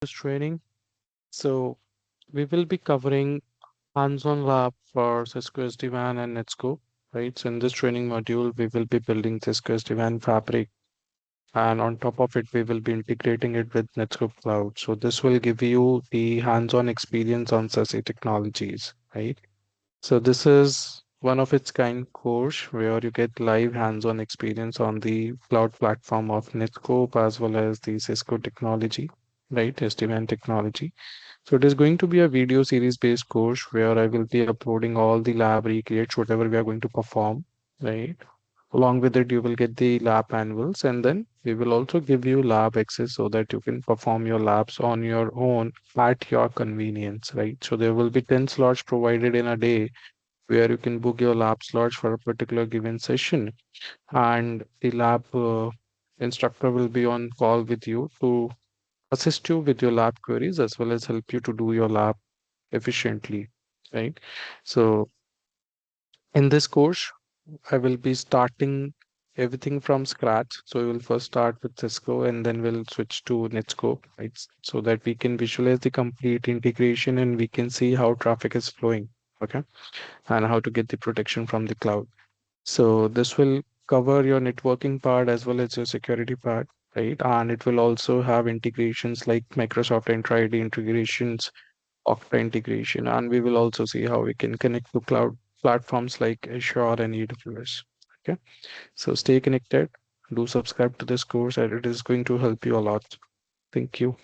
this training. So we will be covering hands-on lab for Cisco Sdwan and Netskope, right? So in this training module, we will be building Cisco Sdwan fabric, and on top of it, we will be integrating it with Netscope Cloud. So this will give you the hands-on experience on SASE technologies, right? So this is one of its kind course where you get live hands-on experience on the cloud platform of Netscope as well as the Cisco technology, right? SD-WAN technology. So it is going to be a video series based course where I will be uploading all the lab recreates, whatever we are going to perform, right? Along with it, you will get the lab manuals, and then we will also give you lab access so that you can perform your labs on your own at your convenience, right? So there will be 10 slots provided in a day where you can book your lab slots for a particular given session, and the lab instructor will be on call with you to assist you with your lab queries as well as help you to do your lab efficiently, right? So in this course, I will be starting everything from scratch. So we will first start with Cisco and then we'll switch to Netscope, right? So that we can visualize the complete integration and we can see how traffic is flowing, okay? And how to get the protection from the cloud. So this will cover your networking part as well as your security part, right? And it will also have integrations like Microsoft Entra ID integrations, Okta integration, and we will also see how we can connect to cloud platforms like Azure and AWS. Okay, so stay connected. Do subscribe to this course, and it is going to help you a lot. Thank you.